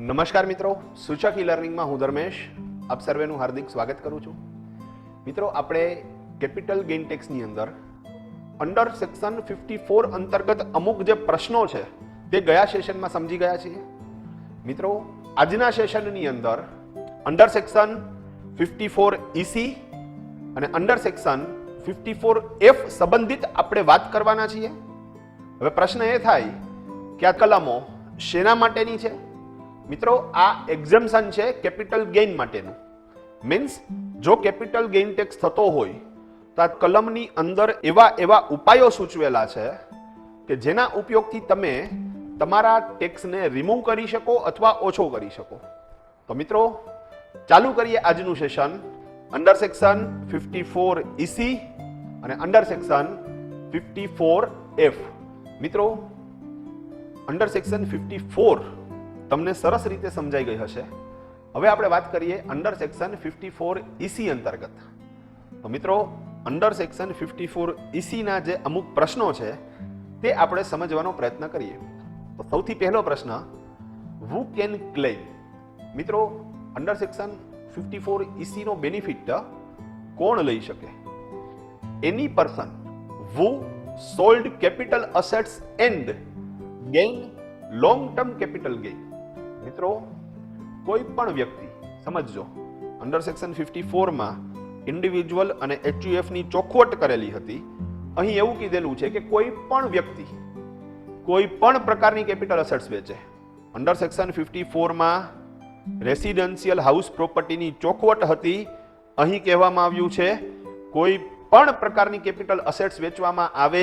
નમસ્કાર મિત્રો, સૂચક ઈ લર્નિંગમાં હું ધર્મેશ આપ સર્વેનું હાર્દિક સ્વાગત કરું છું. મિત્રો, આપણે કેપિટલ ગેઇન ટેક્સની અંડર સેક્શન 54 અંતર્ગત અમુક જે પ્રશ્નો છે તે ગયા સેશનમાં સમજી ગયા છીએ. મિત્રો, આજના સેશનની અંડર સેક્શન 54 EC અને અંડર સેક્શન 54F સંબંધિત આપણે વાત કરવાના છીએ. હવે પ્રશ્ન એ થાય કે આ કલમો શેના માટેની છે? મિત્રો, આ એક્ઝમ્પશન છે કેપિટલ ગેઇન માટેનું. મીન્સ જો કેપિટલ ગેઇન ટેક્સ થતો હોય તો આ કલમની અંદર એવા ઉપાયો સૂચવેલા છે કે જેના ઉપયોગથી તમે તમારા ટેક્સને રિમૂવ કરી શકો અથવા ઓછો કરી શકો. તો મિત્રો, ચાલુ કરીએ આજનું સેશન અંડર સેક્શન 54 EC અને અંડર સેક્શન 54F. મિત્રો, અંડર સેક્શન 54 તમને સરસ રીતે સમજાઈ ગઈ હશે. હવે આપણે વાત કરીએ અંડર સેક્શન 54 EC અંતર્ગત. તો મિત્રો, અંડર સેક્શન 54 EC ના જે અમુક પ્રશ્નો છે તે આપણે સમજવાનો પ્રયત્ન કરીએ. તો સૌથી પહેલો પ્રશ્ન, હુ કેન ક્લેમ? મિત્રો, અંડર સેક્શન 54 EC નો બેનિફિટ કોણ લઈ શકે? Any person who sold capital assets and gain long term capital gain. મિત્રો, કોઈ પણ વ્યક્તિ, સમજજો, અંડર સેક્શન 54 માં ઇન્ડિવિજ્યુઅલ અને HUF ની ચોખવટ કરેલી હતી. અહીં એવું કીધેલું છે કે કોઈ પણ વ્યક્તિ કોઈ પણ પ્રકારની કેપિટલ અસેટ્સ વેચે. અંડર સેક્શન 54 માં રેસિડેન્શિયલ હાઉસ પ્રોપર્ટીની ચોખવટ હતી. અહીં કહેવામાં આવ્યું છે કોઈ પણ પ્રકારની કેપિટલ અસેટ્સ વેચવામાં આવે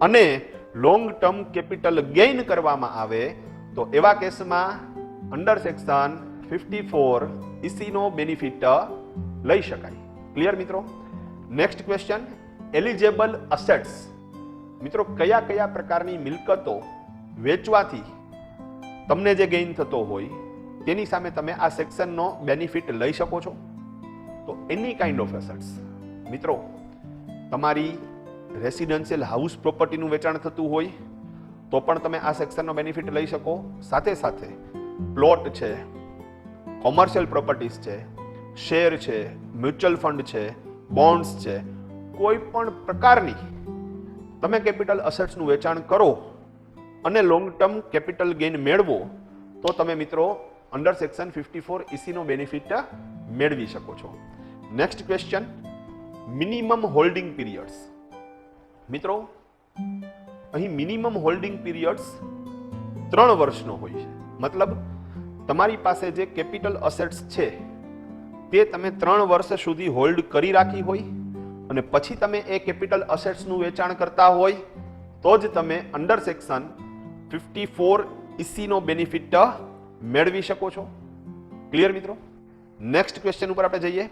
અને લોંગ ટર્મ કેપિટલ ગેઇન કરવામાં આવે તો એવા કેસમાં અંડર સેક્શન 54 EC નો બેનિફિટ લઈ શકાય. ક્લિયર મિત્રો? Next question, eligible assets. મિત્રો, કયા કયા પ્રકારની મિલકતો વેચવાથી તમને જે ગેઇન થતો હોય તેની સામે તમે આ સેક્શનનો બેનિફિટ લઈ શકો છો? તો એની કાઇન્ડ ઓફ એસેટ્સ. મિત્રો, તમારી રેસિડેન્શિયલ હાઉસ પ્રોપર્ટીનું વેચાણ થતું હોય તો પણ તમે આ સેક્શનનો બેનિફિટ લઈ શકો. સાથે સાથે પ્લોટ છે, કોમર્શિયલ પ્રોપર્ટીઝ છે, શેર છે, મ્યુચ્યુઅલ ફંડ છે, બોન્ડ્સ છે, કોઈ પણ પ્રકારની તમે કેપિટલ અસેટ્સનું વેચાણ કરો અને લોંગ ટર્મ કેપિટલ ગેઇન મેળવો તો તમે મિત્રો અંડર સેક્શન 54 EC નો બેનિફિટ મેળવી શકો છો. Next question, minimum holding periods. મિત્રો, અહીં મિનિમમ હોલ્ડિંગ પીરિયડ્સ 3 વર્ષનો હોય છે. મતલબ તમારી પાસે જે કેપિટલ અસેટ્સ છે તે તમે 3 વર્ષ સુધી હોલ્ડ કરી રાખી હોય અને પછી તમે એ કેપિટલ અસેટ્સનું વેચાણ કરતા હોય તો જ તમે અંડર સેક્શન 54 EC નો બેનિફિટ મેળવી શકો છો. ક્લિયર મિત્રો? નેક્સ્ટ ક્વેશ્ચન ઉપર આપણે જઈએ.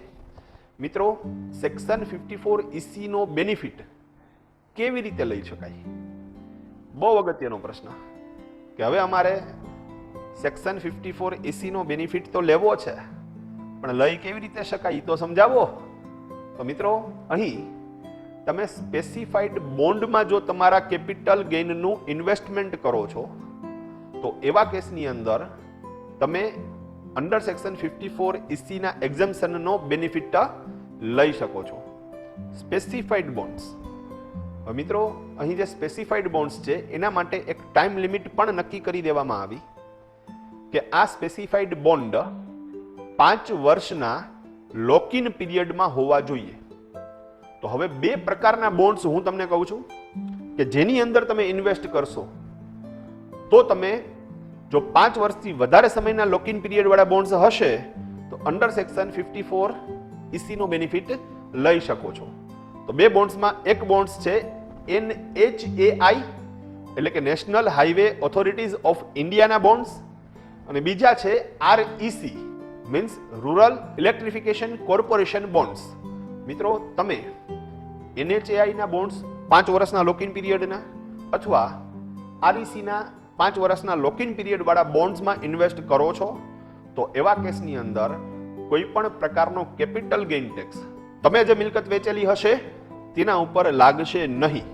મિત્રો, સેક્શન 54 EC નો બેનિફિટ કેવી રીતે લઈ શકાય? બહુ અગત્યનો પ્રશ્ન કે હવે અમારે સેક્શન 54 EC નો બેનિફિટ તો લેવો છે પણ લઈ કેવી રીતે શકાય તો સમજાવો. તો મિત્રો, અહીં તમે સ્પેસિફાઈડ બોન્ડમાં જો તમારા કેપિટલ ગેઇનનું ઇન્વેસ્ટમેન્ટ કરો છો તો એવા કેસની અંદર તમે અંડર સેક્શન 54 EC ના એક્ઝમ્પશનનો બેનિફિટ લઈ શકો છો. Specified bonds. મિત્રો, અહીં જે સ્પેસિફાઈડ બોન્ડ્સ છે એના માટે એક ટાઈમ લિમિટ પણ નક્કી કરી દેવામાં આવી કે આ સ્પેસિફાઈડ બોન્ડ 5 વર્ષના લોકિન પીરિયડમાં હોવા જોઈએ. તો હવે 2 પ્રકારના બોન્ડ્સ હું તમને કહું છું કે જેની અંદર તમે ઇન્વેસ્ટ કરશો તો તમે જો 5 વર્ષથી વધારે સમયના લોકિન પીરિયડ વાળા બોન્ડ્સ હશે તો અંડર સેક્શન 54 EC નો બેનિફિટ લઈ શકો છો. તો 2 બોન્ડ્સમાં એક બોન્ડ્સ છે NHAI એટલે કે નેશનલ હાઈવે ઓથોરિટીઝ ઓફ ઇન્ડિયાના બોન્ડ્સ અને બીજા છે REC means rural electrification corporation bonds. મિત્રો, તમે NHAI ના બોન્ડ્સ 5 વર્ષના લોકિન પીરિયડના અથવા REC ના 5 વર્ષના લોકિન પીરિયડ વાળા બોન્ડ્સમાં ઇન્વેસ્ટ કરો છો તો એવા કેસની અંદર કોઈ પણ પ્રકારનો કેપિટલ ગેઇન ટેક્સ તમે જે મિલકત વેચેલી હશે તેના ઉપર લાગશે નહીં.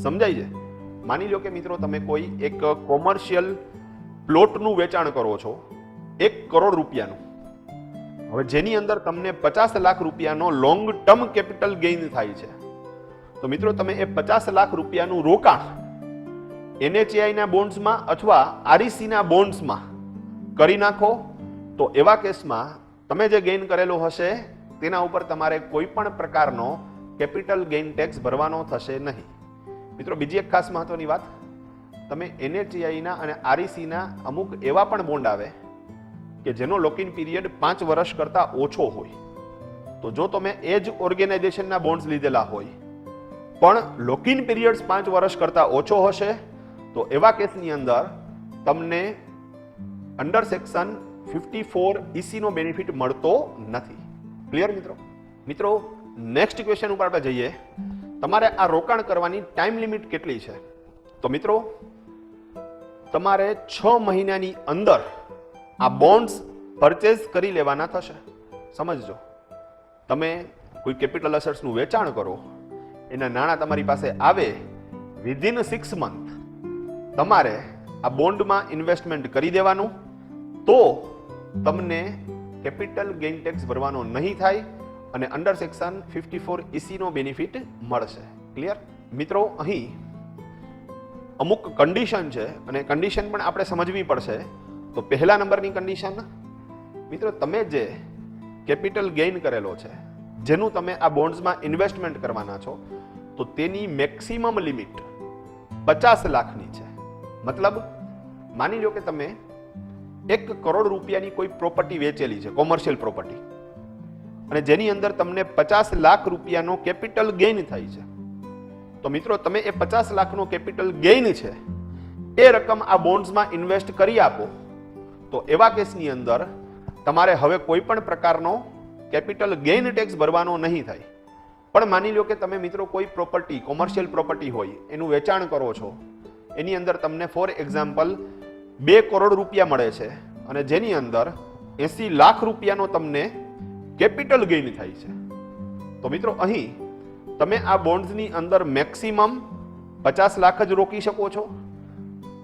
સમજાય છે? માની લો કે મિત્રો તમે કોઈ એક કોમર્શિયલ પ્લોટનું વેચાણ કરો છો 1 કરોડ રૂપિયાનું, હવે જેની અંદર તમને 50 લાખ રૂપિયાનો લોંગ ટર્મ કેપિટલ ગેઇન થાય છે, તો મિત્રો તમે એ 50 લાખ રૂપિયાનું રોકાણ NHAI ના બોન્ડ્સમાં અથવા REC ના બોન્ડ્સમાં કરી નાખો, તો એવા કેસમાં તમે જે ગેઇન કરેલો હશે તેના ઉપર તમારે કોઈ પણ પ્રકારનો કેપિટલ ગેઇન ટેક્સ ભરવાનો થશે નહીં. મિત્રો બીજી એક ખાસ મહત્વની વાત, તમે NHAI ના અને REC ના અમુક એવા પણ બોન્ડ આવે કે જેનો લોકિન પીરિયડ 5 વર્ષ કરતા ઓછો હોય, તો જો તમે એ જ ઓર્ગેનાઇઝેશનના બોન્ડ્સ લીધેલા હોય પણ લોકિન પીરિયડ 5 વર્ષ કરતા ઓછો હશે, તો એવા કેસની અંદર તમને અંડર સેક્શન 54 EC નો બેનિફિટ મળતો નથી. ક્લિયર મિત્રો? મિત્રો નેક્સ્ટ ક્વેશ્ચન ઉપર આપણે જઈએ. તમારે આ રોકાણ કરવાની ટાઈમ લિમિટ કેટલી છે? તો મિત્રો તમારે 6 મહિનાની અંદર આ બોન્ડ્સ પરચેઝ કરી લેવાના થશે. સમજજો, તમે કોઈ કેપિટલ અસેટ્સનું વેચાણ કરો, એના નાણાં તમારી પાસે આવે, વિધિન 6 મંથ તમારે આ બોન્ડમાં ઇન્વેસ્ટમેન્ટ કરી દેવાનું, તો તમને કેપિટલ ગેઇન ટેક્સ ભરવાનો નહીં થાય અને અંડર સેક્શન 54 EC નો બેનિફિટ મળશે. ક્લિયર? મિત્રો અહીં અમુક કન્ડિશન છે અને કન્ડિશન પણ આપણે સમજવી પડશે. તો પહેલા નંબરની કન્ડિશન, મિત્રો તમે જે કેપિટલ ગેઇન કરેલો છે, જેનું તમે આ બોન્ડ્સમાં ઇન્વેસ્ટમેન્ટ કરવાના છો, તો તેની મેક્સિમમ લિમિટ 50 લાખની છે. મતલબ માની લો કે તમે 1 કરોડ રૂપિયાની કોઈ પ્રોપર્ટી વેચેલી છે, કોમર્શિયલ પ્રોપર્ટી, અને જેની અંદર તમને 50 લાખ રૂપિયાનો કેપિટલ ગેઇન થાય છે, તો મિત્રો તમે એ 50 લાખનો કેપિટલ ગેઇન છે એ રકમ આ બોન્ડ્સમાં ઇન્વેસ્ટ કરી આપો, તો એવા કેસની અંદર તમારે હવે કોઈ પણ પ્રકારનો કેપિટલ ગેઇન ટેક્સ ભરવાનો નહીં થાય. પણ માની લો કે તમે મિત્રો કોઈ પ્રોપર્ટી, કોમર્શિયલ પ્રોપર્ટી હોય, એનું વેચાણ કરો છો, એની અંદર તમને ફોર એક્ઝામ્પલ 2 કરોડ રૂપિયા મળે છે અને જેની અંદર 80 લાખ રૂપિયાનો તમને કેપિટલ ગેઇન થાય છે, તો મિત્રો અહીં તમે આ બોન્ડ્સની અંદર મેક્સિમમ 50 લાખ જ રોકી શકો છો.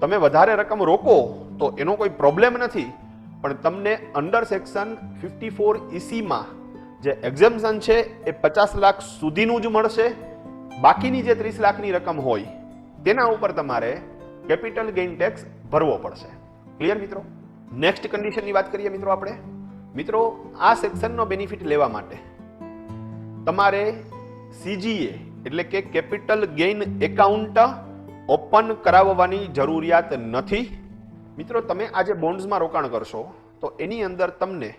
તમે વધારે રકમ રોકો તો એનો કોઈ પ્રોબ્લેમ નથી, પણ તમને અંડર સેક્શન 54 EC માં જે એક્ઝેમ્પશન છે એ 50 લાખ સુધીનું જ મળશે. બાકીની જે 30 લાખની રકમ હોય તેના ઉપર તમારે કેપિટલ ગેઇન ટેક્સ ભરવો પડશે. ક્લિયર મિત્રો? નેક્સ્ટ કન્ડિશનની વાત કરીએ મિત્રો આપણે. મિત્રો આ સેક્શનનો બેનિફિટ લેવા માટે તમારે CGA એટલે કે કેપિટલ ગેઇન એકાઉન્ટ ઓપન કરાવવાની જરૂરિયાત નથી. મિત્રો તમે આજે બોન્ડ્સમાં રોકાણ કરશો તો એની અંદર તમને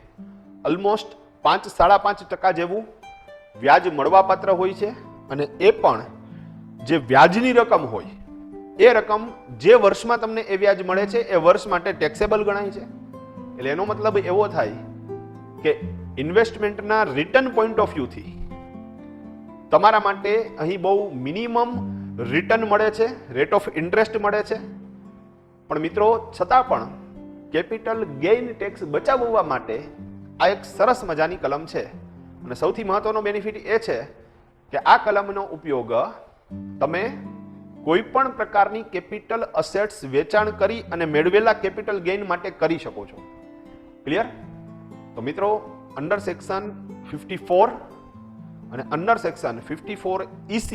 ઓલમોસ્ટ 5-5.5% જેવું વ્યાજ મળવાપાત્ર હોય છે, અને એ પણ જે વ્યાજની રકમ હોય એ રકમ જે વર્ષમાં તમને એ વ્યાજ મળે છે એ વર્ષ માટે ટેક્સેબલ ગણાય છે. એટલે એનો મતલબ એવો થાય કે ઇન્વેસ્ટમેન્ટના રિટર્ન પોઈન્ટ ઓફ વ્યૂથી તમારા માટે અહીં બહુ મિનિમમ રિટર્ન મળે છે, રેટ ઓફ ઇન્ટરેસ્ટ મળે છે. પણ મિત્રો છતાં પણ કેપિટલ ગેઇન ટેક્સ બચાવવા માટે આ એક સરસ મજાની કલમ છે, અને સૌથી મહત્વનો બેનિફિટ એ છે કે આ કલમનો ઉપયોગ તમે કોઈ પણ પ્રકારની કેપિટલ અસેટ્સ વેચાણ કરી અને મેળવેલા કેપિટલ ગેઇન માટે કરી શકો છો. ક્લિયર? તો મિત્રો અંડર સેક્શન 54 અને અંડર સેક્શન 54 EC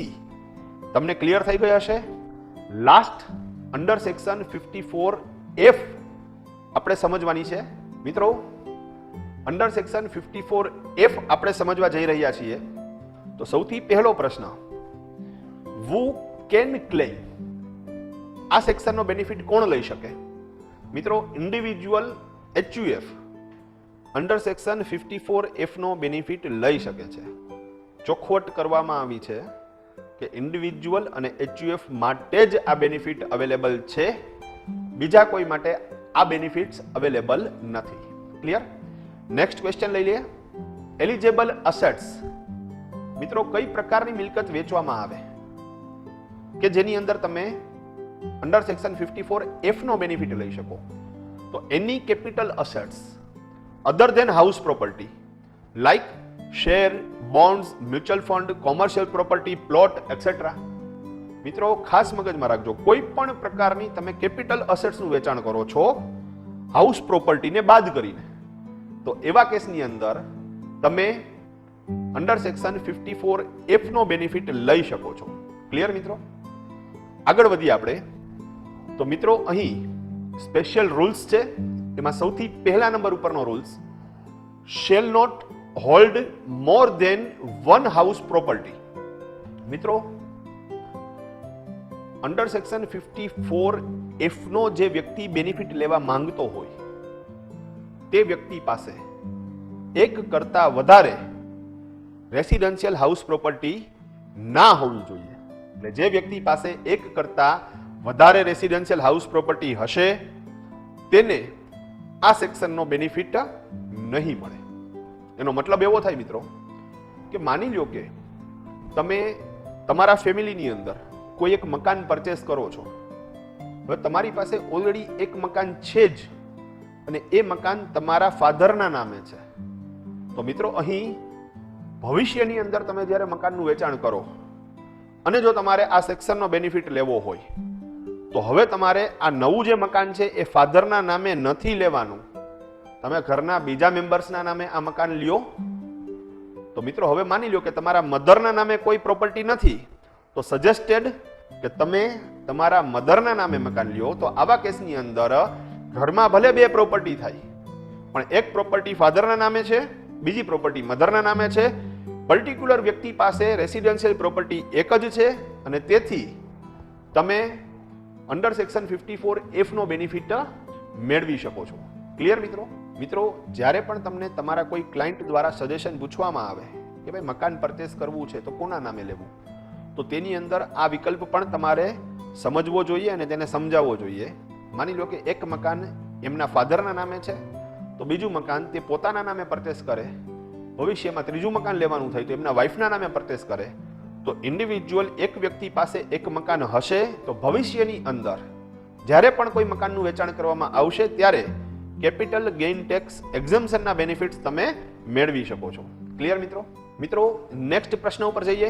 તમને ક્લિયર થઈ ગયા હશે. લાસ્ટ અંડર સેક્શન 54F આપણે સમજવાની છે. મિત્રો અંડર સેક્શન 54F આપણે સમજવા જઈ રહ્યા છીએ. તો સૌથી પહેલો પ્રશ્ન, who can claim? આ સેક્શનનો બેનિફિટ કોણ લઈ શકે? મિત્રો individual HUF under section 54F નો બેનિફિટ લઈ શકે છે. ચોખવટ કરવામાં આવી છે કે ઇન્ડિવિજ્યુઅલ અને HUF માટે જ આ બેનિફિટ અવેલેબલ છે, બીજા કોઈ માટે આ બેનિફિટ્સ અવેલેબલ નથી. ક્લિયર? નેક્સ્ટ ક્વેશ્ચન લઈ લઈએ. એલિજિબલ અસેટ્સ, મિત્રો કઈ પ્રકારની મિલકત વેચવામાં આવે કે જેની અંદર તમે અંડર સેક્શન 54F નો બેનિફિટ લઈ શકો? તો any capital assets other than house property like share, bonds, mutual fund, commercial property, plot etcetera. મિત્રો ખાસ મગજમાં રાખજો, કોઈ પણ પ્રકારની તમે કેપિટલ અસેટ્સનું વેચાણ કરો છો હાઉસ પ્રોપર્ટીને બાદ કરીને. તો એવા કેસની અંદર તમે અંડર સેક્શન 54F નો બેનિફિટ લઈ શકો છો. ક્લિયર મિત્રો? આગળ વધીએ આપણે. તો મિત્રો અહીં સ્પેશિયલ રૂલ્સ છે. એમાં સૌથી પહેલા નંબર ઉપરનો rules, shall not hold more than one house property. મિત્રો અંડર સેક્શન 54F નો જે વ્યક્તિ બેનિફિટ લેવા માંગતો હોય તે વ્યક્તિ પાસે એક કરતા વધારે રેસિડેન્શિયલ હાઉસ પ્રોપર્ટી ના હોવી જોઈએ. એટલે જે વ્યક્તિ પાસે એક કરતા વધારે રેસિડેન્શિયલ હાઉસ પ્રોપર્ટી હશે તેને આ સેક્શનનો બેનિફિટ નહીં મળે. એનો મતલબ એવો થાય મિત્રો કે માની લો કે તમે તમારા ફેમિલીની અંદર કોઈ એક મકાન પરચેસ કરો છો. હવે તમારી પાસે ઓલરેડી એક મકાન છે જ અને એ મકાન તમારા ફાધરના નામે છે. તો મિત્રો અહીં ભવિષ્યની અંદર તમે જ્યારે મકાનનું વેચાણ કરો અને જો તમારે આ સેક્શનનો બેનિફિટ લેવો હોય તો હવે તમારે આ નવું જે મકાન છે એ ફાધરના નામે નથી લેવાનું. તમે ઘરના બીજા મેમ્બર્સના નામે આ મકાન લ્યો. તો મિત્રો હવે માની લો કે તમારા મધરના નામે કોઈ પ્રોપર્ટી નથી, તો સજેસ્ટેડ કે તમે તમારા મધરના નામે મકાન લ્યો. તો આવા કેસની અંદર ઘરમાં ભલે બે પ્રોપર્ટી થાય પણ એક પ્રોપર્ટી ફાધરના નામે છે, બીજી પ્રોપર્ટી મધરના નામે છે. પર્ટિક્યુલર વ્યક્તિ પાસે રેસિડેન્શિયલ પ્રોપર્ટી એક જ છે અને તેથી તમે અંડર સેક્શન 54F નો બેનિફિટ મેળવી શકો છો. ક્લિયર મિત્રો? મિત્રો જ્યારે પણ તમને તમારા કોઈ ક્લાયન્ટ દ્વારા સજેશન પૂછવામાં આવે કે ભાઈ મકાન પરચેસ કરવું છે તો કોના નામે લેવું, તો તેની અંદર આ વિકલ્પ પણ તમારે સમજવો જોઈએ અને તેને સમજાવવો જોઈએ. માની લો કે એક મકાન એમના ફાધરના નામે છે તો બીજું મકાન તે પોતાના નામે પરચેસ કરે. ભવિષ્યમાં ત્રીજું મકાન લેવાનું થાય તો એમના વાઇફના નામે પરચેસ કરે. તો ઇન્ડિવિજ્યુઅલ એક વ્યક્તિ પાસે એક મકાન હશે તો ભવિષ્યની અંદર જ્યારે પણ કોઈ મકાનનું વેચાણ કરવામાં આવશે ત્યારે કેપિટલ ગેઇન ટેક્સ એક્ઝમ્પશનના બેનિફિટ્સ તમે મેળવી શકો છો. ક્લિયર મિત્રો? મિત્રો નેક્સ્ટ પ્રશ્ન ઉપર જઈએ.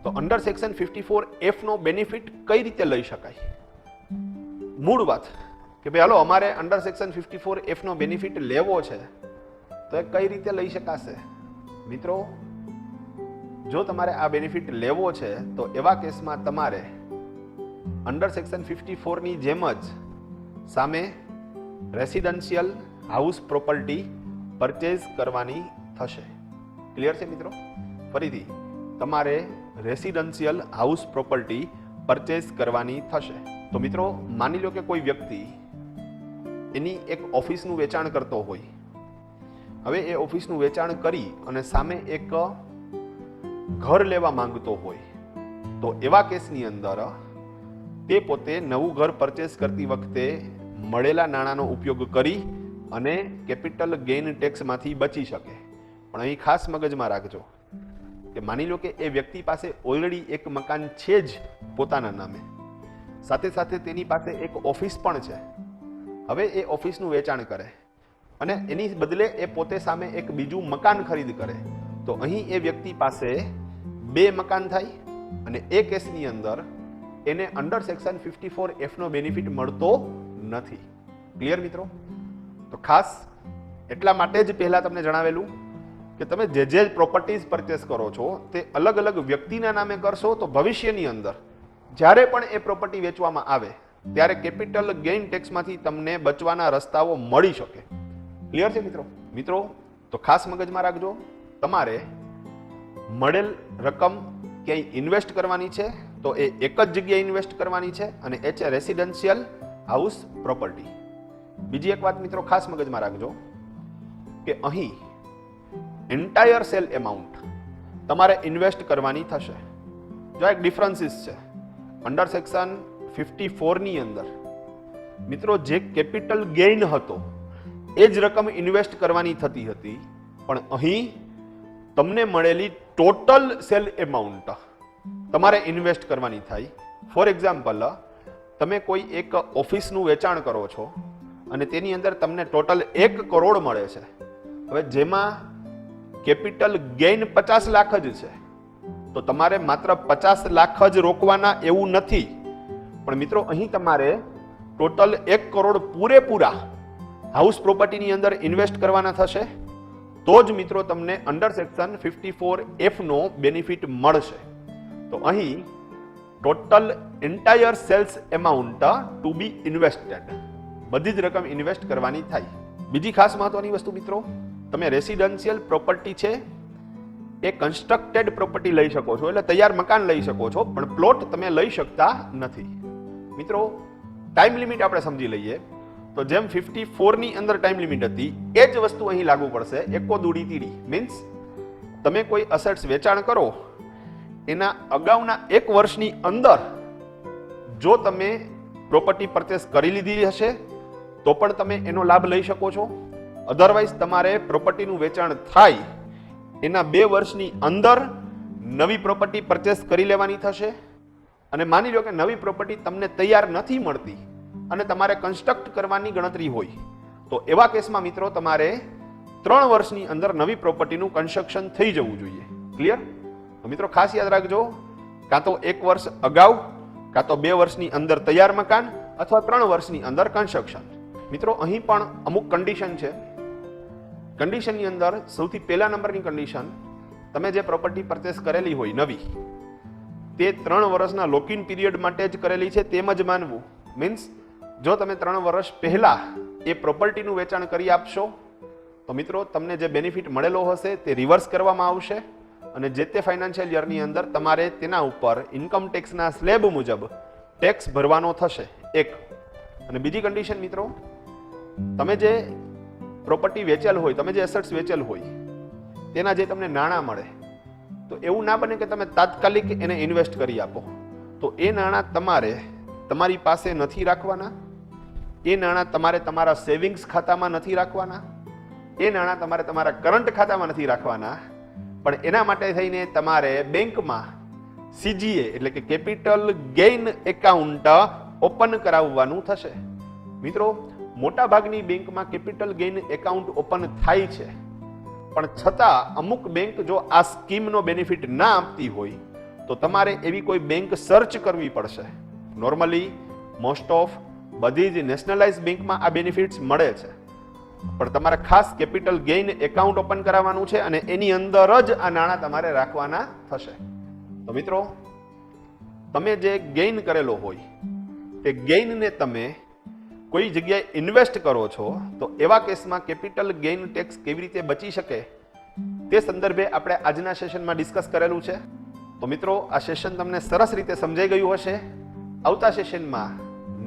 તો અંડર સેક્શન 54F નો બેનિફિટ કઈ રીતે લઈ શકાય? મૂળ વાત કે ભાઈ હાલો અમારે અંડર સેક્શન 54F નો બેનિફિટ લેવો છે તો એ કઈ રીતે લઈ શકાશે? મિત્રો જો તમારે આ બેનિફિટ લેવો છે તો એવા કેસમાં તમારે અંડર સેક્શન 54 ની જેમ જ સામે રેસિડેન્શિયલ હાઉસ પ્રોપર્ટી પરચેઝ કરવાની થશે. ક્લિયર છે મિત્રો? ફરીથી તમારે રેસિડેન્શિયલ હાઉસ પ્રોપર્ટી પરચેઝ કરવાની થશે. તો મિત્રો માની લો કે કોઈ વ્યક્તિ એની એક ઓફિસનું વેચાણ કરતો હોય. હવે એ ઓફિસનું વેચાણ કરી અને સામે એક ઘર લેવા માંગતો હોય તો એવા કેસની અંદર તે પોતે નવું ઘર પરચેસ કરતી વખતે મળેલા નાણાંનો ઉપયોગ કરી અને કેપિટલ ગેઇન ટેક્સમાંથી બચી શકે. પણ અહીં ખાસ મગજમાં રાખજો કે માની લો કે એ વ્યક્તિ પાસે ઓલરેડી એક મકાન છે જ પોતાના નામે, સાથે સાથે તેની પાસે એક ઓફિસ પણ છે. હવે એ ઓફિસનું વેચાણ કરે અને એની બદલે એ પોતે સામે એક બીજું મકાન ખરીદ કરે તો અહીં એ વ્યક્તિ પાસે બે મકાન થાય અને એ કેસની અંદર એને અંડર સેક્શન 54F નો બેનિફિટ મળતો નથી. ક્લિયર મિત્રો? તો ખાસ એટલા માટે જ પહેલા તમને જણાવેલું કે તમે જે પ્રોપર્ટીઝ પરચેસ કરો છો તે અલગ અલગ વ્યક્તિના નામે કરશો તો ભવિષ્યની અંદર જ્યારે પણ એ પ્રોપર્ટી વેચવામાં આવે ત્યારે કેપિટલ ગેઇન ટેક્સમાંથી તમને બચવાના રસ્તાઓ મળી શકે. ક્લિયર છે મિત્રો? મિત્રો તો ખાસ મગજમાં રાખજો, તમારે મળેલ રકમ ક્યાંય ઇન્વેસ્ટ કરવાની છે તો એ એક જ જગ્યાએ ઇન્વેસ્ટ કરવાની છે અને એ છે રેસિડેન્શિયલ હાઉસ પ્રોપર્ટી. બીજી એક વાત મિત્રો ખાસ મગજમાં રાખજો કે અહીં એન્ટાયર સેલ એમાઉન્ટ તમારે ઇન્વેસ્ટ કરવાની થશે. જો એક ડિફરન્સીસ છે અંડર સેક્શન 54 ની અંદર મિત્રો જે કેપિટલ ગેઇન હતો એ જ રકમ ઇન્વેસ્ટ કરવાની થતી હતી, પણ અહીં તમને મળેલી ટોટલ સેલ એમાઉન્ટ તમારે ઇન્વેસ્ટ કરવાની થાય. ફોર એક્ઝામ્પલ તમે કોઈ એક ઓફિસનું વેચાણ કરો છો અને તેની અંદર તમને ટોટલ 1 કરોડ મળે છે. હવે જેમાં કેપિટલ ગેઇન 50 લાખ જ છે તો તમારે માત્ર 50 લાખ જ રોકવાના એવું નથી, પણ મિત્રો અહીં તમારે ટોટલ 1 કરોડ પૂરેપૂરા હાઉસ પ્રોપર્ટીની અંદર ઇન્વેસ્ટ કરવાના થશે તો જ મિત્રો તમને અંડર સેક્શન 54F નો બેનિફિટ મળશે. તો અહીં total entire sales amount to be invested, બધી જ રકમ ઇન્વેસ્ટ કરવાની થાય. બીજી ખાસ મહત્વની વસ્તુ મિત્રો, તમે રેસિડેન્શિયલ પ્રોપર્ટી છે એ કન્સ્ટ્રક્ટેડ પ્રોપર્ટી લઈ શકો છો, એટલે તૈયાર મકાન લઈ શકો છો, પણ પ્લોટ તમે લઈ શકતા નથી. મિત્રો ટાઈમ લિમિટ આપણે સમજી લઈએ તો જેમ 54 ની અંદર ટાઈમ લિમિટ હતી એ જ વસ્તુ અહીં લાગુ પડશે. એકો દૂડી તીડી મીન્સ તમે કોઈ અસેટ્સ વેચાણ કરો એના અગાઉના 1 વર્ષની અંદર જો તમે પ્રોપર્ટી પરચેસ કરી લીધી હશે તો પણ તમે એનો લાભ લઈ શકો છો. અધરવાઇઝ તમારે પ્રોપર્ટીનું વેચાણ થાય એના 2 વર્ષની અંદર નવી પ્રોપર્ટી પરચેસ કરી લેવાની થશે. અને માની લો કે નવી પ્રોપર્ટી તમને તૈયાર નથી મળતી અને તમારે કન્સ્ટ્રક્ટ કરવાની ગણતરી હોય તો એવા કેસમાં મિત્રો તમારે 3 વર્ષની અંદર નવી પ્રોપર્ટીનું કન્સ્ટ્રક્શન થઈ જવું જોઈએ. ક્લિયર? તો મિત્રો ખાસ યાદ રાખજો, કાં તો 1 વર્ષ અગાઉ, કાં તો 2 વર્ષની અંદર તૈયાર મકાન, અથવા 3 વર્ષની અંદર કન્સ્ટ્રક્શન. મિત્રો અહીં પણ અમુક કન્ડિશન છે. કન્ડિશનની અંદર સૌથી પહેલા નંબરની કન્ડિશન, તમે જે પ્રોપર્ટી પરચેસ કરેલી હોય નવી તે 3 વર્ષના લોકિન પીરિયડ માટે જ કરેલી છે તેમ જ માનવું. મીન્સ જો તમે 3 વર્ષ પહેલા એ પ્રોપર્ટીનું વેચાણ કરી આપશો તો મિત્રો તમને જે બેનિફિટ મળેલો હશે તે રિવર્સ કરવામાં આવશે અને જે તે ફાઇનાન્શિયલ યરની અંદર તમારે તેના ઉપર ઇન્કમ ટેક્સના સ્લેબ મુજબ ટેક્સ ભરવાનો થશે. એક. અને બીજી કન્ડિશન મિત્રો, તમે જે પ્રોપર્ટી વેચેલ હોય, તમે જે એસેટ્સ વેચેલ હોય તેના જે તમને નાણાં મળે તો એવું ના બને કે તમે તાત્કાલિક એને ઇન્વેસ્ટ કરી આપો. તો એ નાણાં તમારે તમારી પાસે નથી રાખવાના, એ નાણાં તમારે તમારા સેવિંગ્સ ખાતામાં નથી રાખવાના, એ નાણાં તમારે તમારા કરંટ ખાતામાં નથી રાખવાના, પણ એના માટે થઈને તમારે બેંકમાં CGA એટલે કે કેપિટલ ગેઇન એકાઉન્ટ ઓપન કરાવવાનું થશે. મિત્રો મોટા ભાગની બેંકમાં કેપિટલ ગેઇન એકાઉન્ટ ઓપન થાય છે, પણ છતાં અમુક બેંક જો આ સ્કીમનો બેનિફિટ ના આપતી હોય તો તમારે એવી કોઈ બેંક સર્ચ કરવી પડશે. નોર્મલી મોસ્ટ ઓફ બધી જ નેશનલાઇઝ બેંકમાં આ બેનિફિટ્સ મળે છે, પણ તમારે ખાસ કેપિટલ ગેઇન એકાઉન્ટ ઓપન કરાવવાનું છે અને એની અંદર જ આ નાણાં તમારે રાખવાના થશે. તો મિત્રો તમે જે ગેઇન કરેલો હોય તે ગેઇનને તમે કોઈ જગ્યાએ ઇન્વેસ્ટ કરો છો તો એવા કેસમાં કેપિટલ ગેઇન ટેક્સ કેવી રીતે બચી શકે તે સંદર્ભે આપણે આજના સેશનમાં ડિસ્કસ કરેલું છે. તો મિત્રો આ સેશન તમને સરસ રીતે સમજાઈ ગયું હશે. આવતા સેશનમાં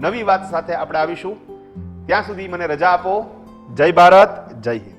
નવી વાત સાથે આપણે આવીશું. ત્યાં સુધી મને રજા આપો. જય ભારત, જય હિન્દ.